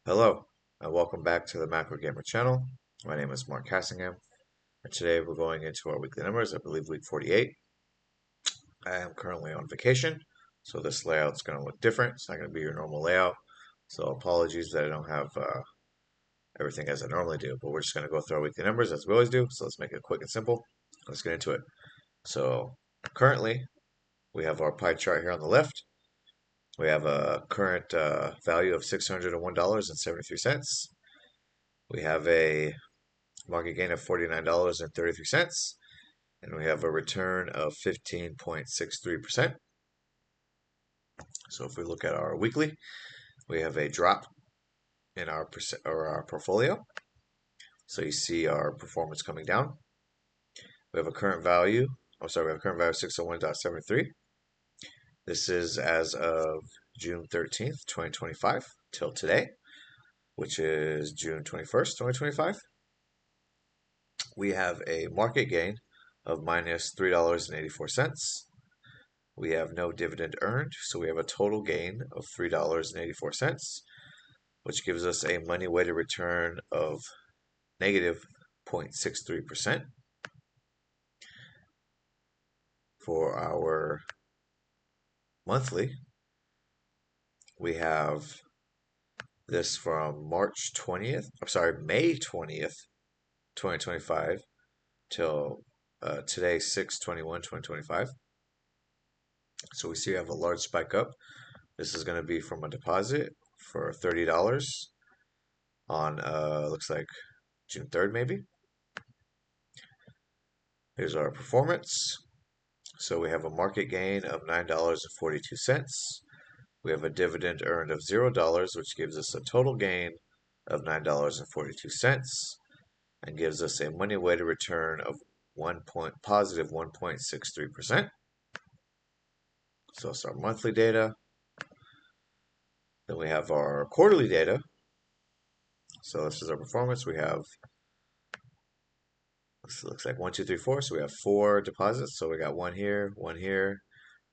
Hello, and welcome back to the Macro Gamer channel. My name is Mark Cassingham, and today we're going into our weekly numbers, I believe week 48. I am currently on vacation, so this layout's going to look different. It's not going to be your normal layout, so apologies that I don't have everything as I normally do, but we're just going to go through our weekly numbers as we always do, so let's make it quick and simple. Let's get into it. So, currently, we have our pie chart here on the left. We have a current value of $601.73. We have a market gain of $49.33, and we have a return of 15.63%. So if we look at our weekly, we have a drop in our portfolio. So you see our performance coming down. We have a current value. We have a current value of 601.73. This is as of June 13th, 2025 till today, which is June 21st, 2025. We have a market gain of minus $3.84. We have no dividend earned, so we have a total gain of $3.84, which gives us a money weighted return of negative 0.63%. For our monthly, we have this from May 20th, 2025 till today, 6/21/2025. So we see we have a large spike up. This is going to be from a deposit for $30 on looks like June 3rd maybe. Here's our performance. So we have a market gain of $9.42. We have a dividend earned of $0, which gives us a total gain of $9.42 and gives us a money weighted return of positive 1.63%. So that's our monthly data. Then we have our quarterly data. So this is our performance. We have, this looks like 1, 2, 3, 4. So we have 4 deposits. So we got one here, one here,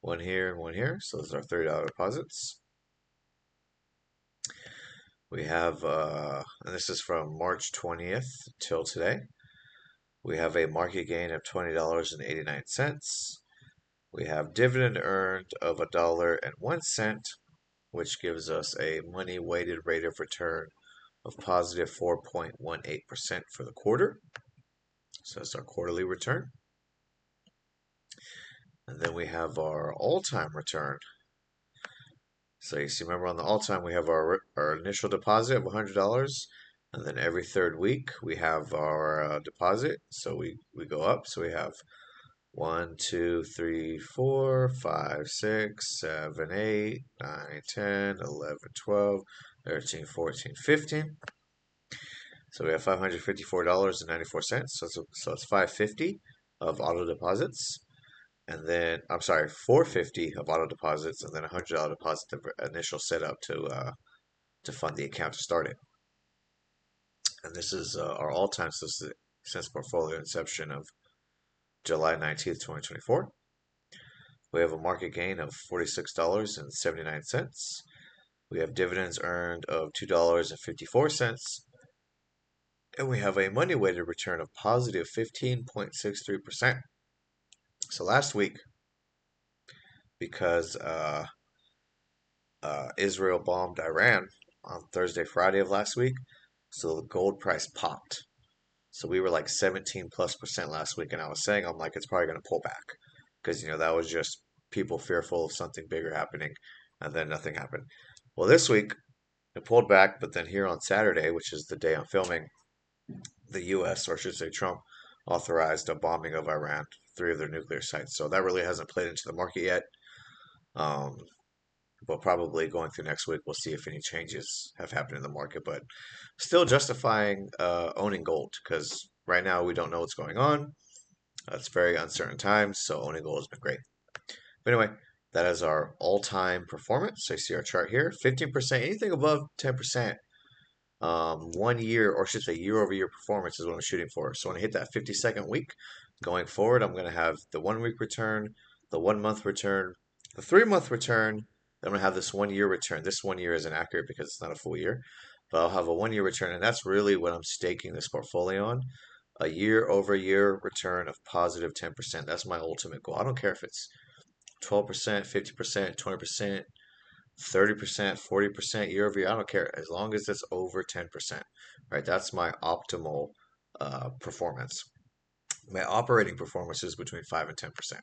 one here, one here. So those are our $30 deposits. We have, and this is from March 20th till today. We have a market gain of $20.89. We have dividend earned of $1.01, which gives us a money weighted rate of return of positive 4.18% for the quarter. So that's our quarterly return. And then we have our all-time return. So you see, remember on the all-time we have our initial deposit of $100, and then every third week we have our deposit. So we go up. So we have 1, 2, 3, 4, 5, 6, 7, 8, 9, 10, 11, 12, 13, 14, 15. So we have $554.94. So it's $550 of auto deposits, and then I'm sorry, $450 of auto deposits, and then $100 deposit initial setup to fund the account to start it. And this is our all-time since portfolio inception of July 19th, 2024. We have a market gain of $46.79. We have dividends earned of $2.54. And we have a money weighted return of positive 15.63%. So last week, because Israel bombed Iran on Thursday, Friday of last week, so the gold price popped. So we were like 17+% last week, and I was saying, I'm like, it's probably going to pull back because that was just people fearful of something bigger happening, and then nothing happened. Well, this week it pulled back, but then here on Saturday, which is the day I'm filming, the U.S., or I should say Trump, authorized a bombing of Iran, 3 of their nuclear sites. So that really hasn't played into the market yet. But probably going through next week, we'll see if any changes have happened in the market. But still justifying owning gold because right now we don't know what's going on. It's very uncertain times, so owning gold has been great. But anyway, that is our all-time performance. So you see our chart here, 15%, anything above 10%. 1 year, or I should say year-over-year performance is what I'm shooting for. So when I hit that 52nd week, going forward, I'm going to have the 1 week return, the 1 month return, the 3 month return. Then I'm going to have this 1 year return. This 1 year isn't accurate because it's not a full year. but I'll have a 1 year return, and that's really what I'm staking this portfolio on. A year-over-year return of positive 10%. That's my ultimate goal. I don't care if it's 12%, 50%, 20%, 30%, 40% year over year. I don't care as long as it's over 10%, right? That's my optimal performance. My operating performance is between 5 and 10%. So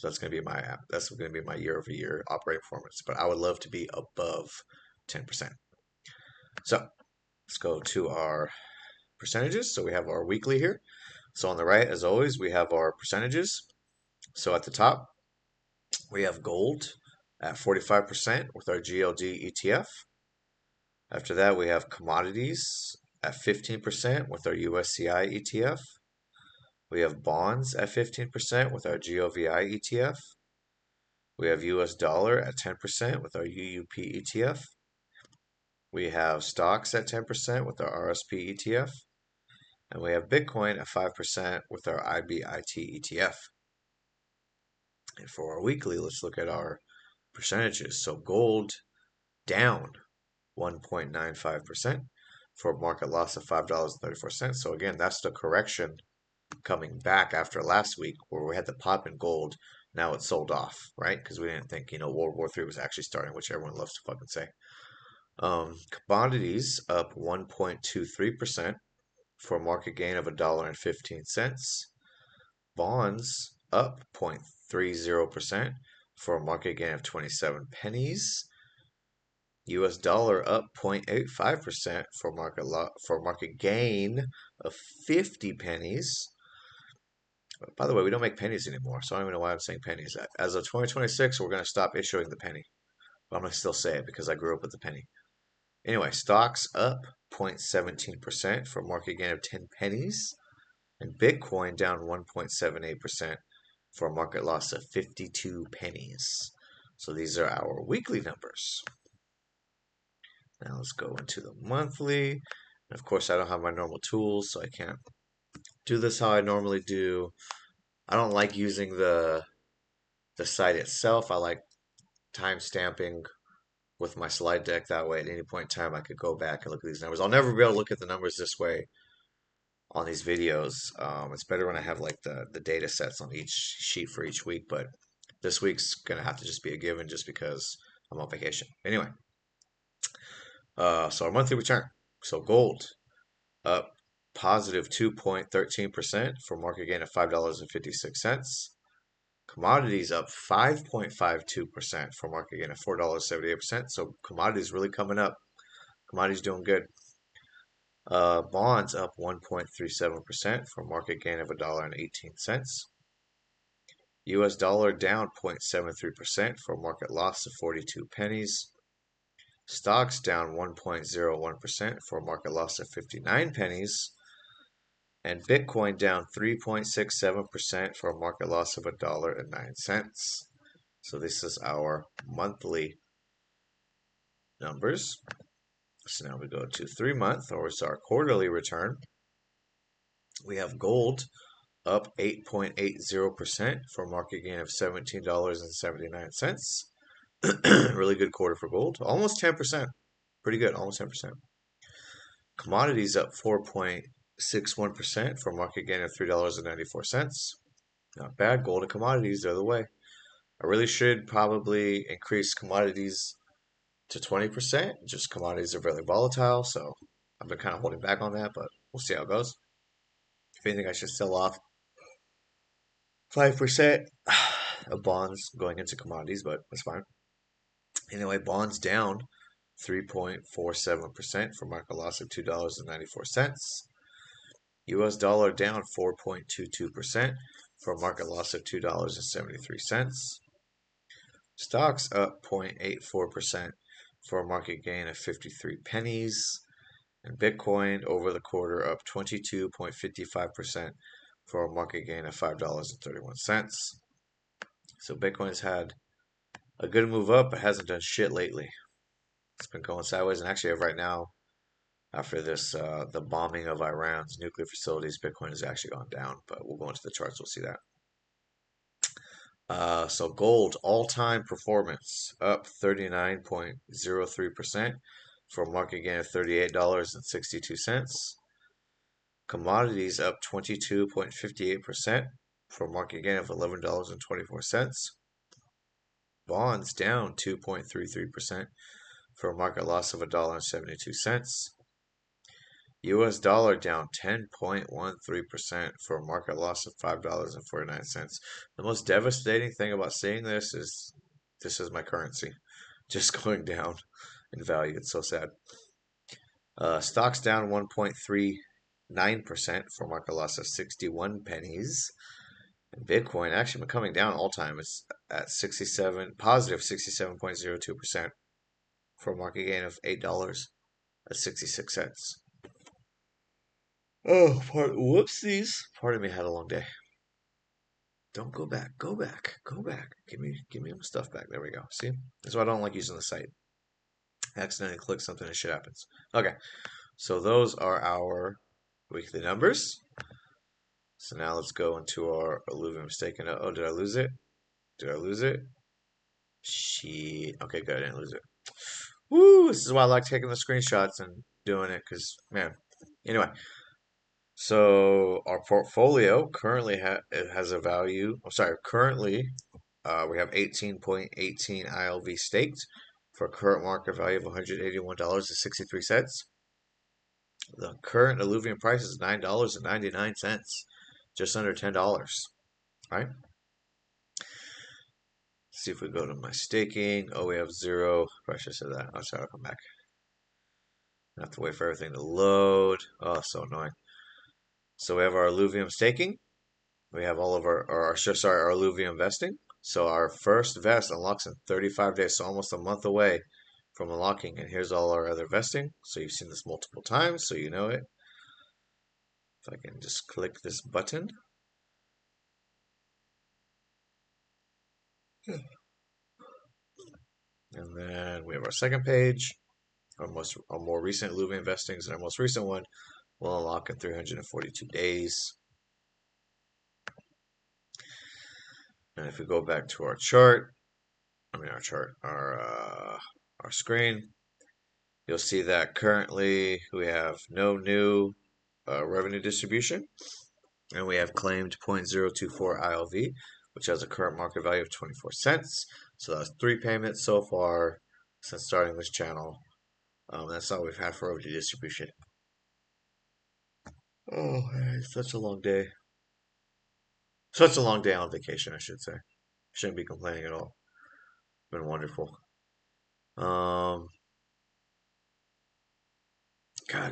that's going to be my year over year operating performance. But I would love to be above 10%. So let's go to our percentages. So we have our weekly here. So on the right, as always, we have our percentages. So at the top, we have gold at 45% with our GLD ETF. After that, we have commodities at 15% with our USCI ETF. We have bonds at 15% with our GOVI ETF. We have US dollar at 10% with our UUP ETF. We have stocks at 10% with our RSP ETF. And we have Bitcoin at 5% with our IBIT ETF. And for our weekly, let's look at our percentages. So gold down 1.95% for a market loss of $5.34. So again, that's the correction coming back after last week where we had the pop in gold. Now it's sold off, right? Because we didn't think, World War III was actually starting, which everyone loves to fucking say. Commodities up 1.23% for a market gain of $1.15. Bonds up 0.30% for a market gain of 27 pennies. US dollar up 0.85% for market gain of 50 pennies. By the way, we don't make pennies anymore, so I don't even know why I'm saying pennies. As of 2026, we're going to stop issuing the penny. But I'm going to still say it because I grew up with the penny. Anyway, stocks up 0.17% for a market gain of 10 pennies. And Bitcoin down 1.78% for a market loss of 52 pennies. So these are our weekly numbers. Now let's go into the monthly. And of course, I don't have my normal tools, so I can't do this how I normally do. I don't like using the site itself. I like time stamping with my slide deck. That way, at any point in time, I could go back and look at these numbers. I'll never be able to look at the numbers this way on these videos. It's better when I have like the data sets on each sheet for each week, but this week's gonna have to just be a given just because I'm on vacation. Anyway, so our monthly return. So gold up positive 2.13% for market gain of $5.56. Commodities up 5.52% for market gain of $4.78. So commodities really coming up. Commodities doing good. Bonds up 1.37% for market gain of $1.18. US dollar down 0.73% for market loss of 42 pennies. Stocks down 1.01% for a market loss of 59 pennies. And Bitcoin down 3.67% for a market loss of $1.09. So this is our monthly numbers. So now we go to 3-month, or it's our quarterly return. We have gold up 8.80% for a market gain of $17.79. Really good quarter for gold. Almost 10%. Pretty good, almost 10%. Commodities up 4.61% for a market gain of $3.94. Not bad. Gold and commodities the other way. I really should probably increase commodities to 20%. Just commodities are very volatile, so I've been kind of holding back on that, but we'll see how it goes. If anything, I should sell off 5% of bonds going into commodities, but that's fine. Anyway, bonds down 3.47% for market loss of $2.94. US dollar down 4.22% for a market loss of $2.73. Stocks up 0.84% for a market gain of 53 pennies. And Bitcoin over the quarter up 22.55% for a market gain of $5.31. So Bitcoin's had a good move up, but hasn't done shit lately. It's been going sideways, and actually right now, after this, the bombing of Iran's nuclear facilities, Bitcoin has actually gone down, but we'll go into the charts, we'll see that. So gold, all-time performance, up 39.03% for a market gain of $38.62. Commodities up 22.58% for a market gain of $11.24. Bonds down 2.33% for a market loss of $1.72. US dollar down 10.13% for a market loss of $5.49. The most devastating thing about seeing this is my currency just going down in value. It's so sad. Stocks down 1.39% for a market loss of 61 pennies. And Bitcoin actually been coming down all time. It's at positive 67.02% for a market gain of $8.66. Oh, whoopsies. Pardon me, I had a long day. Don't go back. Go back. Go back. Give me my stuff back. There we go. See? That's why I don't like using the site. I accidentally click something and shit happens. Okay. So those are our weekly numbers. So now let's go into our alluvium mistaken. Oh, did I lose it? Did I lose it? Shit. Okay, good. I didn't lose it. Woo! This is why I like taking the screenshots and doing it, because, man. Anyway. So our portfolio currently has a value. I'm sorry. Currently, we have 18.18 ILV staked for a current market value of $181.63. The current alluvium price is $9.99, just under $10. Right? See if we go to my staking. Oh, we have zero. Probably should have said that. Oh, sorry, I'll come back. I have to wait for everything to load. Oh, so annoying. So we have our alluvium staking. We have all of our alluvium vesting. So our first vest unlocks in 35 days, so almost a month away from unlocking. And here's all our other vesting. So you've seen this multiple times, so you know it. If I can just click this button. And then we have our second page, our more recent alluvium vestings, and our most recent one will unlock in 342 days. And if we go back to our chart, our screen, you'll see that currently we have no new revenue distribution, and we have claimed 0.024 ILV, which has a current market value of 24 cents. So that's 3 payments so far since starting this channel. That's all we've had for revenue distribution. Oh, it's such a long day. Such a long day on vacation, I should say. Shouldn't be complaining at all. Been wonderful. God,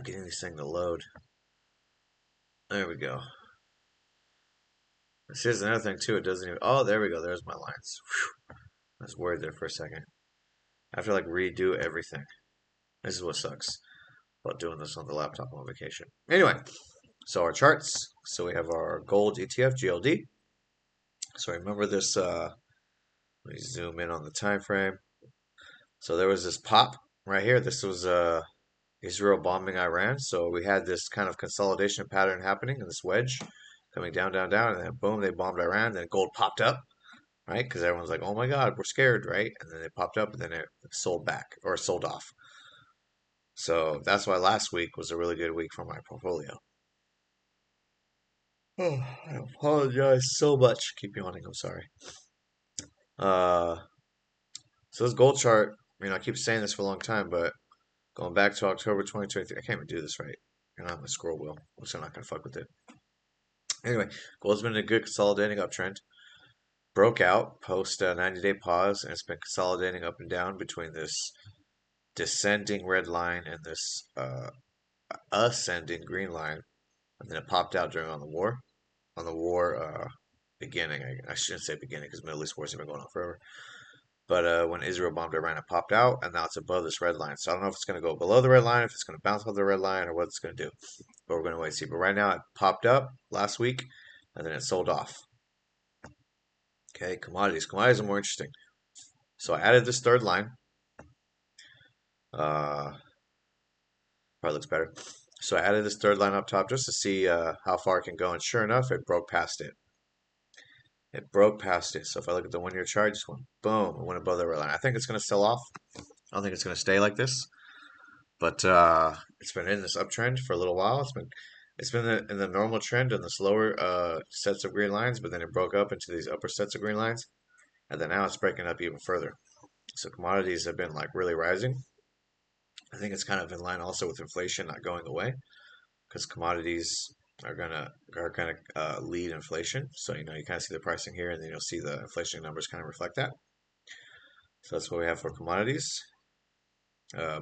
getting this thing to load. There we go. Here's another thing too. It doesn't even. Oh, there we go. There's my lines. Whew. I was worried there for a second. I have to like redo everything. This is what sucks about doing this on the laptop on vacation. Anyway, so our charts. So we have our gold ETF GLD. So remember this. Let me zoom in on the time frame. So there was this pop right here. This was Israel bombing Iran. So we had this kind of consolidation pattern happening in this wedge coming down, down, down, and then boom, they bombed Iran. Then gold popped up, right? Because everyone's like, "Oh my God, we're scared," right? And then it popped up, and then it sold back or sold off. So that's why last week was a really good week for my portfolio. Oh, I apologize so much. Keep yawning. I'm sorry. So this gold chart, I keep saying this for a long time, but going back to October 2023, I can't even do this right. You're not on the scroll wheel, which I'm not gonna fuck with it. Anyway, gold's been in a good consolidating uptrend. Broke out post a 90-day pause, and it's been consolidating up and down between this descending red line and this ascending green line, and then it popped out during on the war. On the war beginning, I shouldn't say beginning because Middle East wars have been going on forever. But when Israel bombed Iran, it popped out, and now it's above this red line. So I don't know if it's going to go below the red line, if it's going to bounce off the red line, or what it's going to do. But we're going to wait and see. But right now, it popped up last week, and then it sold off. Okay, commodities. Commodities are more interesting. So I added this third line. Probably looks better. So I added this third line up top just to see how far it can go, and sure enough, it broke past it. It broke past it. So if I look at the 1-year chart, just went boom, it went above the red line. I think it's going to sell off. I don't think it's going to stay like this. But it's been in this uptrend for a little while. It's been in the normal trend in the slower sets of green lines, but then it broke up into these upper sets of green lines, and then now it's breaking up even further. So commodities have been like really rising. I think it's kind of in line also with inflation not going away because commodities are gonna lead inflation. So you kind of see the pricing here, and then you'll see the inflation numbers kind of reflect that. So that's what we have for commodities.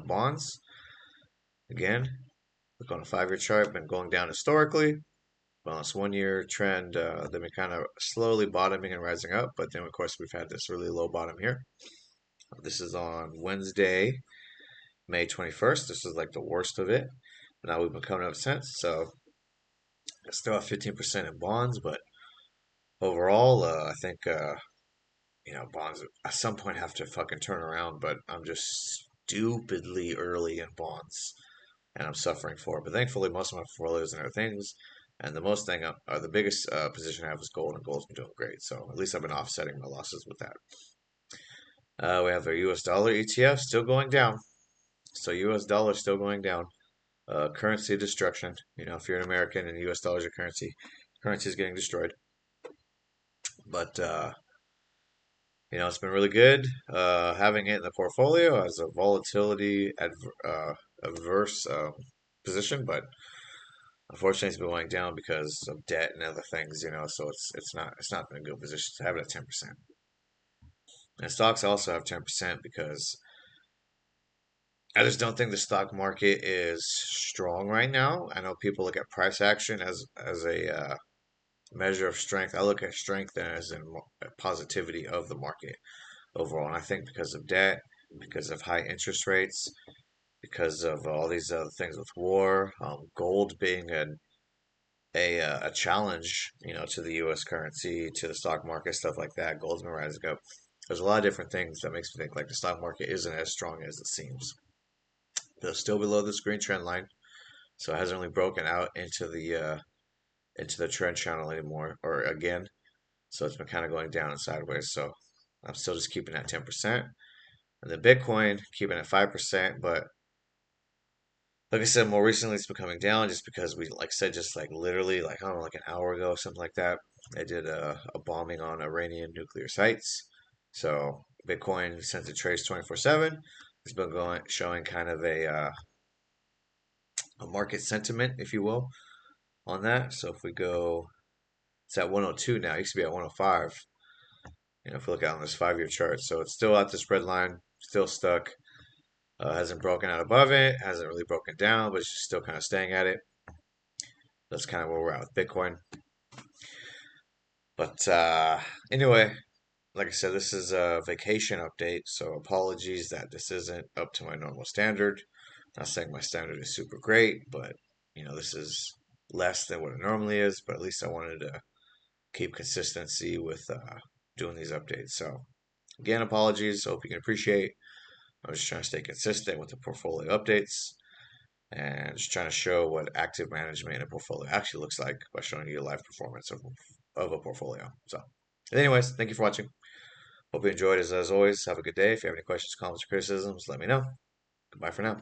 Bonds again. Look on a 5-year chart, been going down historically. Well, on this 1-year trend, they've been kind of slowly bottoming and rising up, but then of course we've had this really low bottom here. This is on Wednesday, May 21st. This is like the worst of it. Now we've been coming up since, so still at 15% in bonds, but overall, I think bonds at some point have to fucking turn around. But I'm just stupidly early in bonds, and I'm suffering for it. But thankfully, most of my portfolios and other things, and the most thing, the biggest position I have is gold, and gold's been doing great. So at least I've been offsetting my losses with that. We have our U.S. dollar ETF still going down. So U.S. dollar still going down. Currency destruction. If you're an American and U.S. dollars are currency is getting destroyed. But it's been really good having it in the portfolio as a volatility adverse position, but unfortunately it's been going down because of debt and other things. So it's not been a good position to have it at 10%. And stocks also have 10% because I just don't think the stock market is strong right now. I know people look at price action as a measure of strength. I look at strength as in positivity of the market overall. And I think because of debt, because of high interest rates, because of all these other things with war, gold being a challenge, to the U.S. currency, to the stock market, stuff like that. Gold's been rising up. There's a lot of different things that makes me think like the stock market isn't as strong as it seems. They're still below this green trend line, so it hasn't really broken out into the trend channel anymore or again. So it's been kind of going down and sideways. So I'm still just keeping that 10%. And the Bitcoin keeping it 5%, but like I said, more recently it's been coming down just because like I said, just like literally, like I don't know, like an hour ago, something like that. They did a bombing on Iranian nuclear sites. So Bitcoin, since it trades 24/7, has been showing kind of a market sentiment, if you will, on that. So if we go, it's at 102 now. It used to be at 105. If we look at on this 5-year chart, so it's still at this red line, still stuck. Hasn't broken out above it, hasn't really broken down, but it's just still kind of staying at it. That's kind of where we're at with Bitcoin. But anyway, like I said, this is a vacation update, so apologies that this isn't up to my normal standard. Not saying my standard is super great, but this is less than what it normally is. But at least I wanted to keep consistency with doing these updates. So again, apologies. Hope you can appreciate. I'm just trying to stay consistent with the portfolio updates and just trying to show what active management in a portfolio actually looks like by showing you a live performance of a portfolio. So, anyways, thank you for watching. Hope you enjoyed. As always, have a good day. If you have any questions, comments, or criticisms, let me know. Goodbye for now.